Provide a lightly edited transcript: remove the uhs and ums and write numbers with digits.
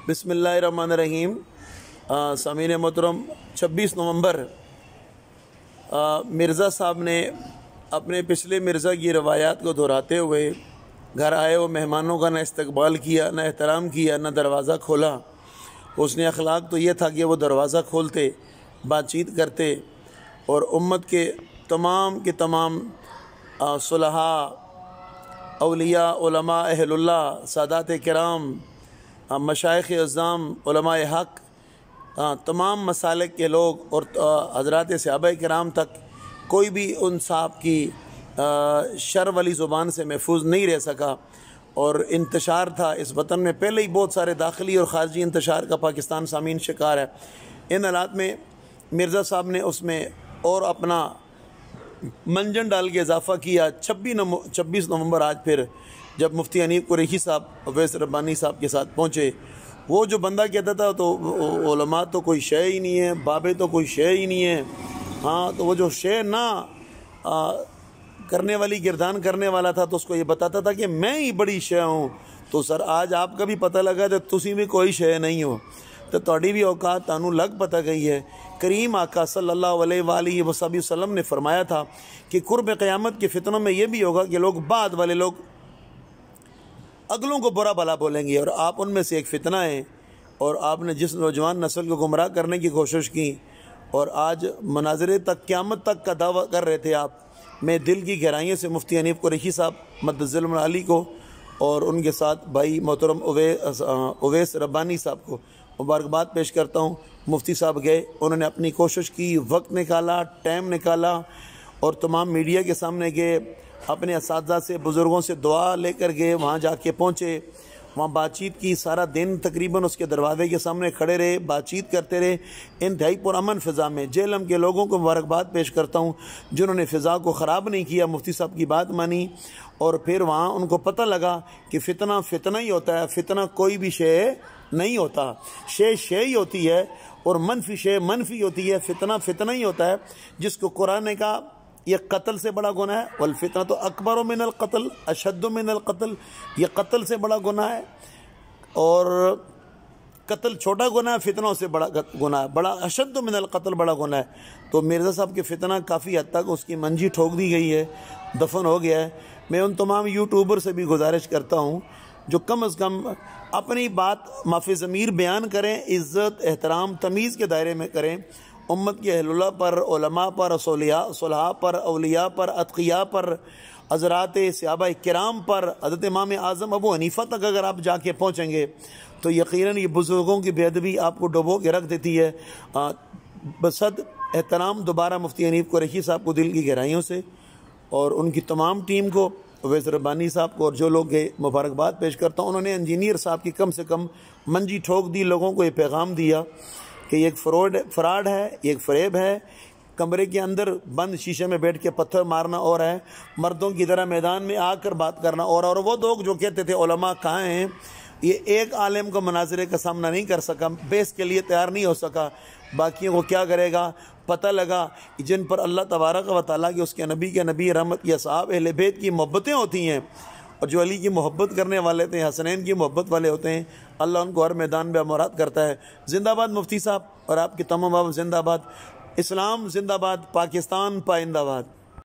بسم اللہ الرحمن الرحیم۔ سامعین محترم، 26 نومبر مرزا صاحب نے اپنے پچھلے مرزا کی روایات کو دہراتے ہوئے گھر آئے وہ مہمانوں کا نہ استقبال کیا، نہ احترام کیا، نہ دروازہ کھولا۔ حسن اخلاق تو یہ تھا کہ وہ دروازہ کھولتے، بات چیت کرتے اور امت کے تمام صلحاء، اولیاء، علماء، اہل اللہ، سادات کرام، مشائخ اعظام، علماء حق، تمام مسالک کے لوگ اور حضرات صحابہ کرام تک کوئی بھی ان صاحب کی شر والی زبان سے محفوظ نہیں رہ سکا، اور انتشار تھا اس وطن میں پہلے ہی بہت سارے داخلی اور خارجی انتشار کا پاکستان سامعین شکار ہے۔ ان حالات میں مرزا صاحب نے اس میں اور اپنا منجن ڈال کے اضافہ کیا۔ 26 نومبر آج پھر جب مفتی حنیف قریشی صاحب اویس ربانی صاحب کے ساتھ پہنچے، وہ جو بندہ کہتا تھا تو علماء تو کوئی شے ہی نہیں ہے، بابے تو کوئی شے ہی نہیں ہے، تو وہ جو شے نہ کرنے والی گردان کرنے والا تھا تو اس کو یہ بتاتا تھا کہ میں ہی بڑی شے ہوں۔ تو سر آج آپ کا بھی پتہ لگا تو تسی بھی کوئی شے نہیں ہو، تو تہاڈی بھی اوقات تانوں لگ پتہ گئی ہے۔ کریم آقا صلی اللہ علیہ وآلہ وسلم نے فرمایا تھا کہ قرب قیامت کے فتنوں میں یہ بھی ہوگا کہ لوگ بعد والے لوگ اگلوں کو برا بھلا بولیں گے، اور آپ ان میں سے ایک فتنہ ہیں، اور آپ نے جس نوجوان نسل کو گمراہ کرنے کی کوشش کی اور آج مناظرے تک قیامت تک کا دعویٰ کر رہے تھے آپ، میں دل کی گہرائیوں سے مفتی حنیف قریشی صاحب مدد ظلم علی کو اور ان کے ساتھ بھائی محترم اویس ربانی صاحب کو مبارکباد پیش کرتا ہوں۔ مفتی صاحب گئے، انہوں نے اپنی کوشش کی، وقت نکالا، ٹائم نکالا، اور تمام میڈیا کے سامنے گئے، اپنے اساتذہ سے، بزرگوں سے دعا لے کر گئے، وہاں جا کے پہنچے، وہاں بات چیت کی، سارا دن تقریباً اس کے دروازے کے سامنے کھڑے رہے، بات چیت کرتے رہے، انتہائی پرامن فضا میں۔ جہلم کے لوگوں کو مبارکباد پیش کرتا ہوں جنہوں نے فضا کو خراب نہیں کیا، مفتی صاحب کی بات مانی، اور پھر وہاں ان کو پتہ لگا کہ فتنہ ہی ہوتا ہے، فتنہ کوئی بھی شے نہیں ہوتا، شے ہی ہوتی ہے، اور منفی شے منفی ہوتی ہے، فتنہ ہی ہوتا ہے، جس کو قرآن نے کہا یہ قتل سے بڑا گناہ ہے، والفتنۃ اکبر من القتل اشد من القتل، یہ قتل سے بڑا گناہ ہے، اور قتل چھوٹا گناہ ہے، فتنوں سے بڑا گناہ ہے، بڑا اشد من القتل بڑا گناہ ہے۔ تو مرزا صاحب کے فتنہ کافی حد تک اس کی منجی ٹھوک دی گئی ہے، دفن ہو گیا ہے۔ میں ان تمام یوٹیوبر سے بھی گزارش کرتا ہوں جو کم از کم اپنی بات معافی ضمیر بیان کریں، عزت، احترام، تمیز کے دائرے میں کریں، امت کے اہل اللہ پر، علماء پر، صلحاء پر، اولیاء پر، اتقیاء پر، حضرات صحابہ کرام پر، حضرت امام اعظم ابو حنیفہ تک اگر آپ جا کے پہنچیں گے تو یقیناً یہ بزرگوں کی بے ادبی آپ کو ڈبو کے رکھ دیتی ہے۔ بصد احترام دوبارہ مفتی حنیف قریشی صاحب کو دل کی گہرائیوں سے اور ان کی تمام ٹیم کو، اویس ربانی صاحب کو اور جو لوگ گئے، مبارکباد پیش کرتا ہوں۔ انہوں نے انجینئر صاحب کی کم سے کم منجی ٹھوک دی، لوگوں کو یہ پیغام دیا کہ یہ ایک فراڈ ہے، یہ ایک فریب ہے، کمرے کے اندر بند شیشے میں بیٹھ کے پتھر مارنا اور ہے، مردوں کی طرح میدان میں آ کر بات کرنا اور وہ لوگ جو کہتے تھے علماء کہاں ہیں، یہ ایک عالم کو مناظرے کا سامنا نہیں کر سکا، بیس کے لیے تیار نہیں ہو سکا، باقیوں کو کیا کرے گا۔ پتہ لگا کہ جن پر اللہ تبارک و تعالیٰ کی، اس کے نبی رحمت کی، اصحاب اہل بیت کی محبتیں ہوتی ہیں، اور جو علی کی محبت کرنے والے تھے، حسنین کی محبت والے ہوتے ہیں، اللہ ان کو ہر میدان میں مراد کرتا ہے۔ زندہ باد مفتی صاحب اور آپ کے تمام زندہ باد، اسلام زندہ باد، پاکستان پائندہ باد۔